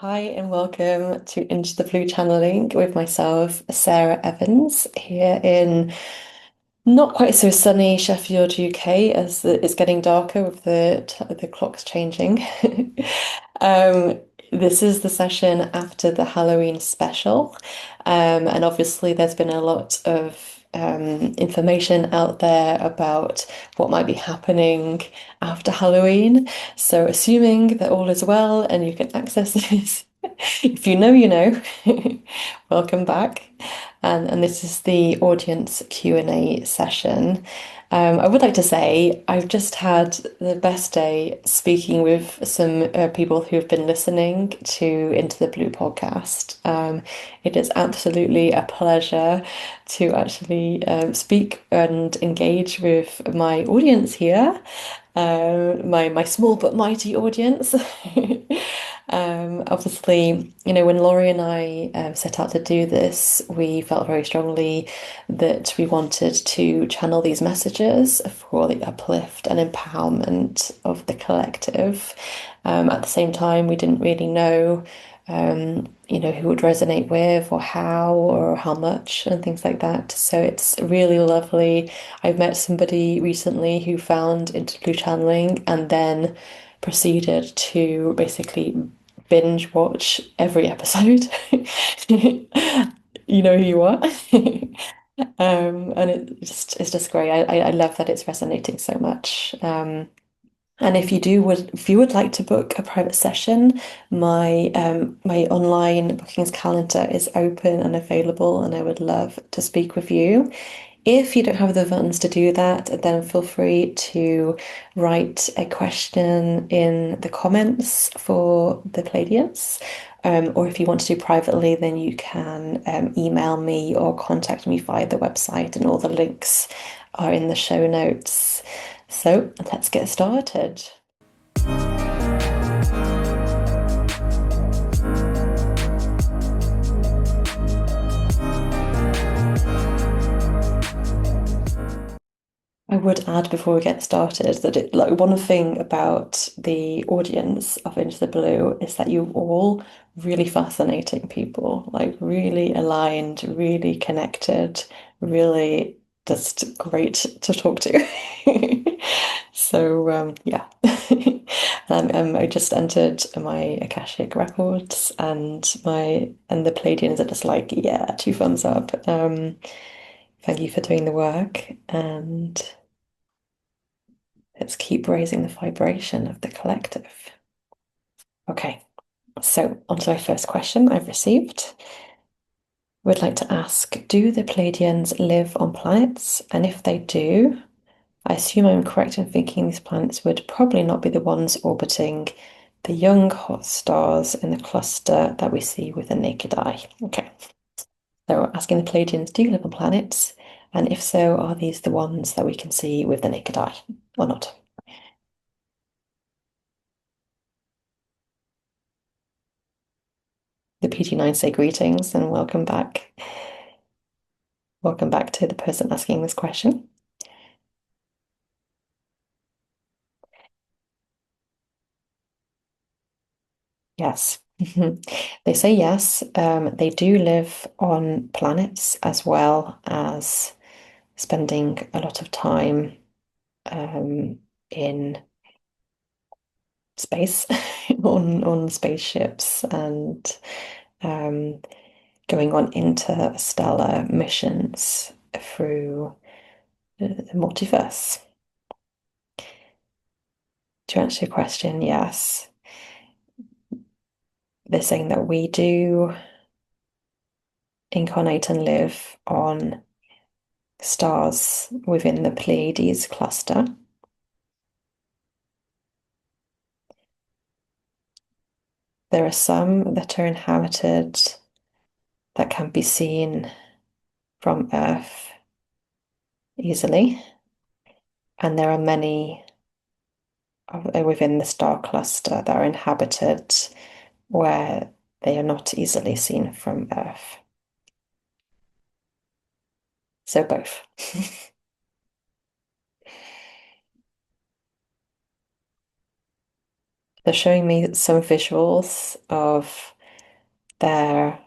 Hi and welcome to Into the Blue Channeling with myself, Sarah Evans, here in not quite so sunny Sheffield, UK, as it's getting darker with the clocks changing. Um, this is the session after the Halloween special, and obviously there's been a lot of information out there about what might be happening after Halloween. So, assuming that all is well and you can access this, if you know, you know, welcome back. And this is the audience Q&A session. I would like to say I've just had the best day speaking with some people who have been listening to Into the Blue podcast. It is absolutely a pleasure to actually speak and engage with my audience here, my small but mighty audience. Obviously, when Laurie and I set out to do this, we felt very strongly that we wanted to channel these messages for the uplift and empowerment of the collective. At the same time, we didn't really know, who would resonate with or how much and things like that. So it's really lovely. I've met somebody recently who found into blue channeling and then proceeded to basically binge watch every episode. You know who you are. And it's just great. I love that it's resonating so much. And if you would like to book a private session, my online bookings calendar is open and available, and I would love to speak with you. If you don't have the funds to do that, then feel free to write a question in the comments for the Pleiadians. Or if you want to do privately, then you can email me or contact me via the website, and all the links are in the show notes. So let's get started. I would add before we get started that like one thing about the audience of Into the Blue is that you're all really fascinating people, like really aligned, really connected, really just great to talk to. So yeah, I just entered my Akashic records, and the Pleiadians are just like, yeah, two thumbs up. Thank you for doing the work, and let's keep raising the vibration of the collective. Okay, so on to my first question I've received. Would like to ask, do the Pleiadians live on planets? And if they do, I assume I'm correct in thinking these planets would probably not be the ones orbiting the young hot stars in the cluster that we see with the naked eye. Okay, so asking the Pleiadians, do you live on planets? And if so, are these the ones that we can see with the naked eye or not? The PD9 say greetings and welcome back. Welcome back to the person asking this question. Yes. They say yes. They do live on planets as well as spending a lot of time in space on spaceships and um, going on interstellar missions through the multiverse. To answer your question, yes. They're saying that we do incarnate and live on stars within the Pleiades cluster. There are some that are inhabited that can be seen from Earth easily, and there are many within the star cluster that are inhabited where they are not easily seen from Earth. So both. They're showing me some visuals of their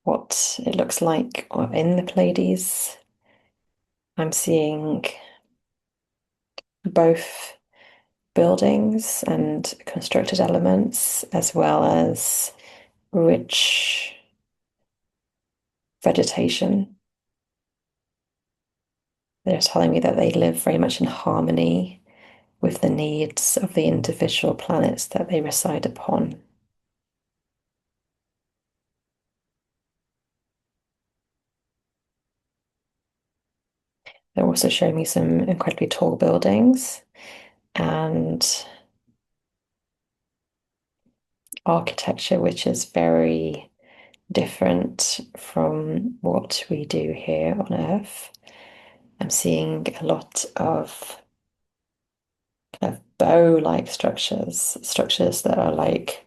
what it looks like in the Pleiades. I'm seeing both buildings and constructed elements, as well as rich vegetation. They're telling me that they live very much in harmony with the needs of the individual planets that they reside upon. They're also showing me some incredibly tall buildings and architecture, which is very different from what we do here on Earth. I'm seeing a lot of kind of bow-like structures, structures that are like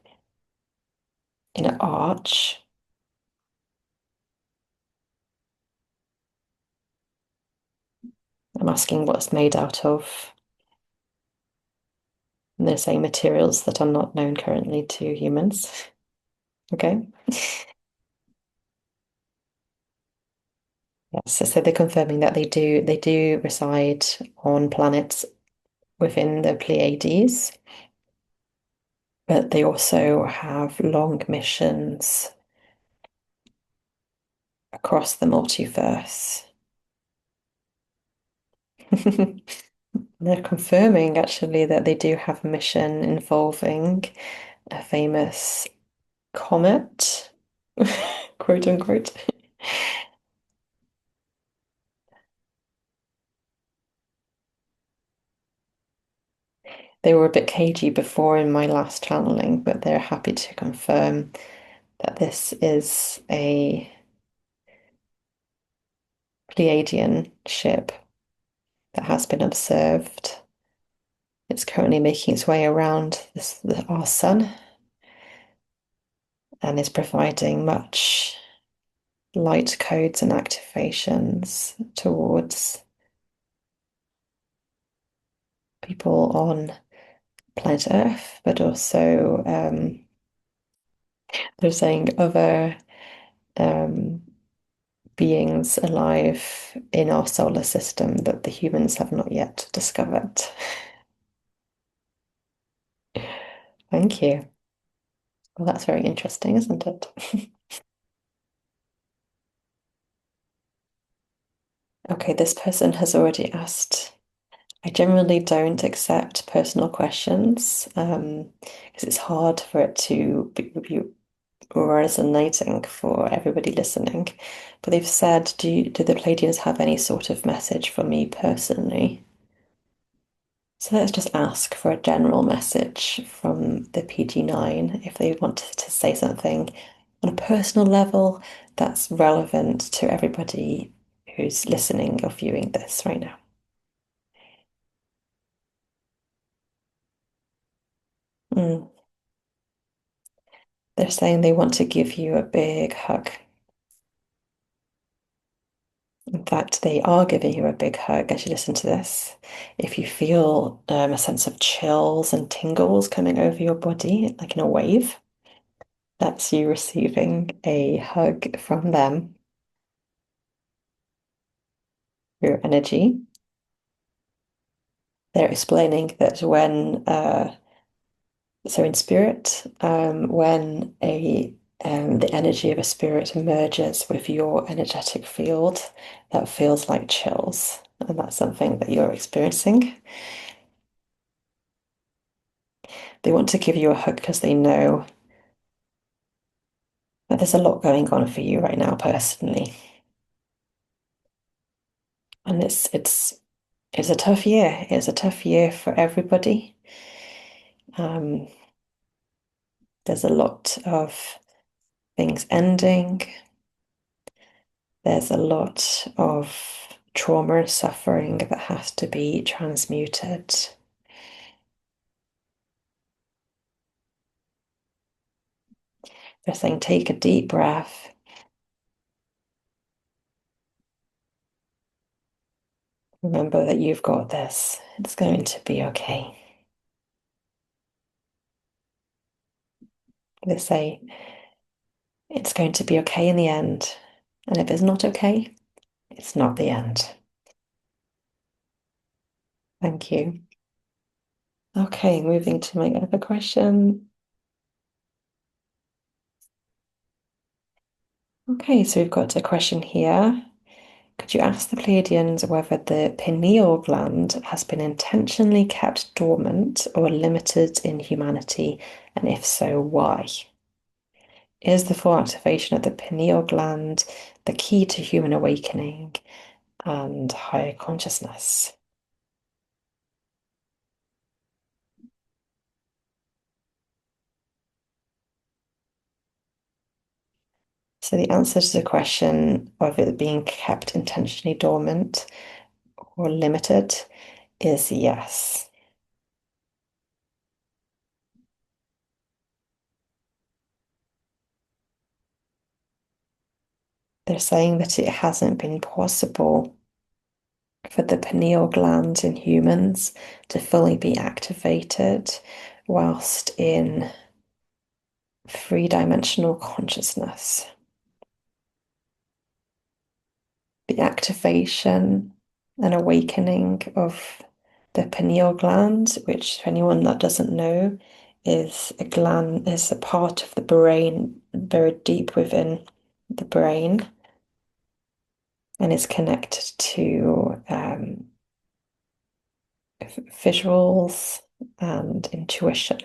in an arch. I'm asking what's made out of. And they're saying materials that are not known currently to humans. Okay. Yes, so they're confirming that they do reside on planets within the Pleiades, but they also have long missions across the multiverse. They're confirming actually that they do have a mission involving a famous comet, quote unquote. They were a bit cagey before in my last channeling, but they're happy to confirm that this is a Pleiadian ship that has been observed. It's currently making its way around our sun and is providing much light codes and activations towards people on planet Earth, but also they're saying other um, beings alive in our solar system that the humans have not yet discovered. Thank you. Well, that's very interesting, isn't it? Okay, this person has already asked. I generally don't accept personal questions because it's hard for it to be resonating for everybody listening. But they've said, do the Pleiadians have any sort of message for me personally? So let's just ask for a general message from the PG9 if they want to say something on a personal level that's relevant to everybody who's listening or viewing this right now. Mm. They're saying they want to give you a big hug. In fact, they are giving you a big hug as you listen to this. If you feel a sense of chills and tingles coming over your body, like in a wave, that's you receiving a hug from them, your energy. They're explaining that so in spirit, when the energy of a spirit merges with your energetic field, that feels like chills, and that's something that you're experiencing. They want to give you a hug because they know that there's a lot going on for you right now personally, and it's a tough year. It's a tough year for everybody. Um, there's a lot of things ending. There's a lot of trauma and suffering that has to be transmuted. They're saying take a deep breath. Remember that you've got this. It's going to be okay. They say it's going to be okay in the end. And if it's not okay, it's not the end. Thank you. Okay, moving to my other question. Okay, so we've got a question here. Could you ask the Pleiadians whether the pineal gland has been intentionally kept dormant or limited in humanity, and if so, why? Is the full activation of the pineal gland the key to human awakening and higher consciousness? So the answer to the question of it being kept intentionally dormant or limited is yes. They're saying that it hasn't been possible for the pineal gland in humans to fully be activated whilst in three-dimensional consciousness. The activation and awakening of the pineal gland, which for anyone that doesn't know, is a gland, is a part of the brain buried deep within the brain and is connected to visuals and intuition.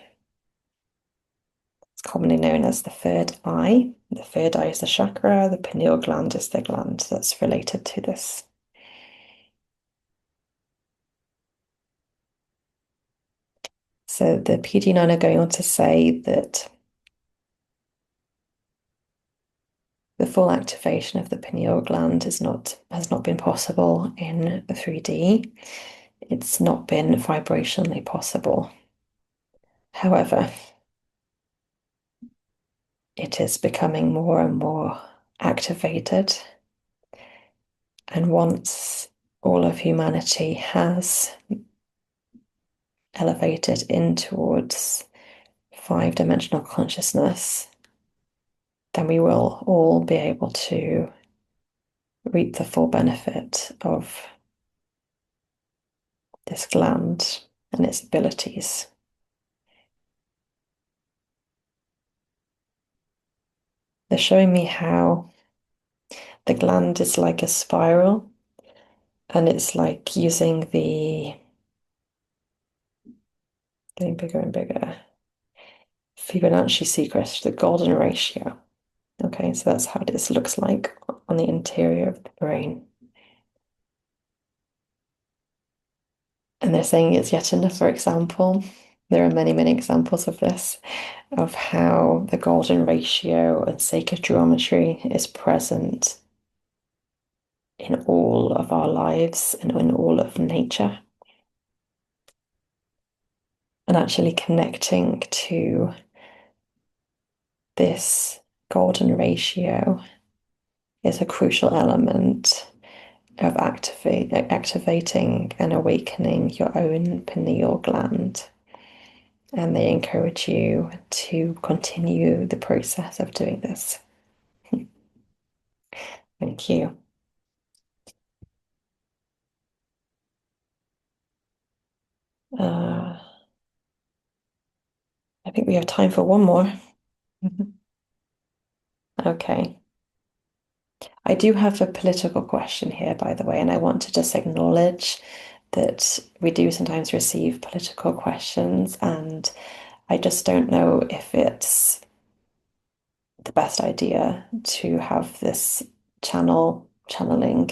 It's commonly known as the third eye. The third eye is the chakra, the pineal gland is the gland that's related to this. So the PD9 are going on to say that the full activation of the pineal gland has not been possible in 3D. It's not been vibrationally possible. However, it is becoming more and more activated. And once all of humanity has elevated in towards five-dimensional consciousness, then we will all be able to reap the full benefit of this gland and its abilities. They're showing me how the gland is like a spiral, and it's like using the getting bigger and bigger Fibonacci sequence, the golden ratio. Okay, so that's how this looks like on the interior of the brain. And they're saying it's yet another example. There are many, many examples of this, of how the golden ratio and sacred geometry is present in all of our lives and in all of nature. And actually connecting to this golden ratio is a crucial element of activating and awakening your own pineal gland. And they encourage you to continue the process of doing this. Thank you. Uh, I think we have time for one more. Okay. I do have a political question here, by the way, and I want to just acknowledge that we do sometimes receive political questions, and I just don't know if it's the best idea to have this channeling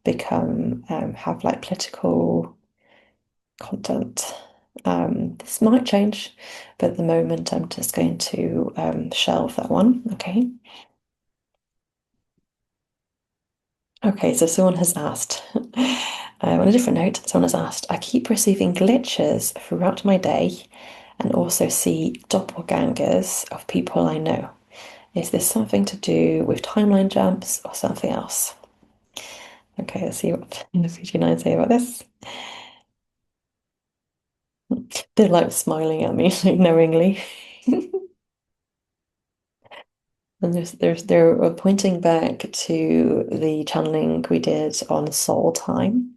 become have like political content. This might change, but at the moment I'm just going to shelve that one. Okay. Okay, so someone has asked, on a different note, someone has asked, I keep receiving glitches throughout my day and also see doppelgangers of people I know. Is this something to do with timeline jumps or something else? Okay, let's see what the CG9 say about this. They're like smiling at me like, knowingly. And they're pointing back to the channeling we did on soul time,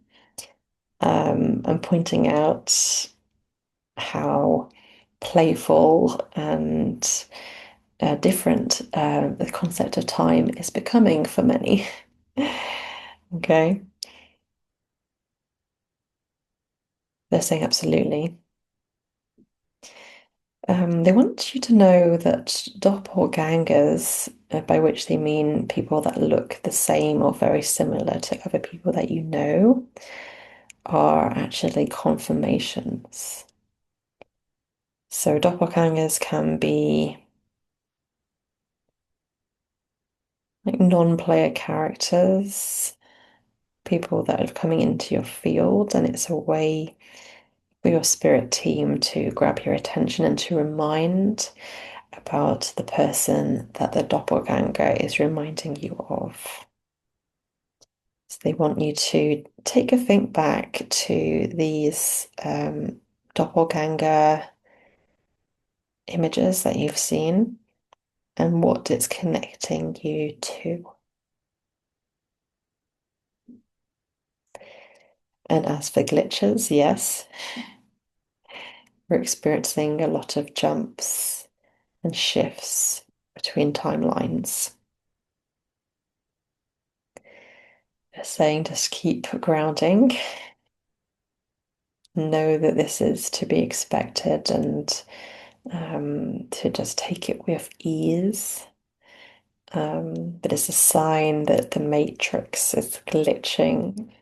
and pointing out how playful and different the concept of time is becoming for many. Okay, they're saying absolutely. They want you to know that doppelgangers, by which they mean people that look the same or very similar to other people that you know, are actually confirmations. So doppelgangers can be like non-player characters, people that are coming into your field, and it's a way for your spirit team to grab your attention and to remind about the person that the doppelganger is reminding you of. So they want you to take a think back to these doppelganger images that you've seen and what it's connecting you to. And as for glitches, yes, we're experiencing a lot of jumps and shifts between timelines. They're saying just keep grounding, know that this is to be expected, and to just take it with ease. But it's a sign that the matrix is glitching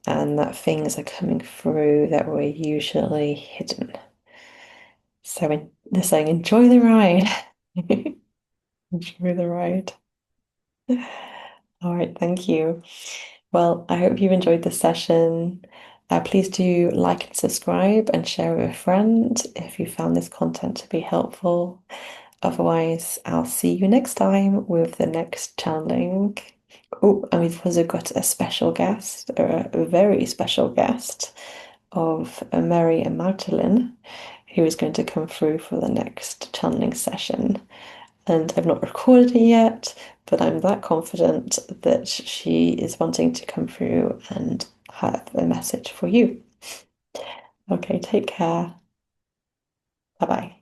and that things are coming through that were usually hidden. So they're saying, enjoy the ride. Enjoy the ride. All right, thank you. Well, I hope you enjoyed this session. Please do like and subscribe and share with a friend if you found this content to be helpful. Otherwise, I'll see you next time with the next channeling. Oh, and we've also got a special guest, or a very special guest of Mary and Magdalene, who is going to come through for the next channeling session. And I've not recorded it yet, but I'm that confident that she is wanting to come through and have a message for you. Okay, take care. Bye-bye.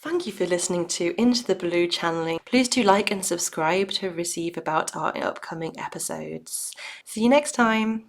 Thank you for listening to Into the Blue channeling. Please do like and subscribe to receive about our upcoming episodes. See you next time.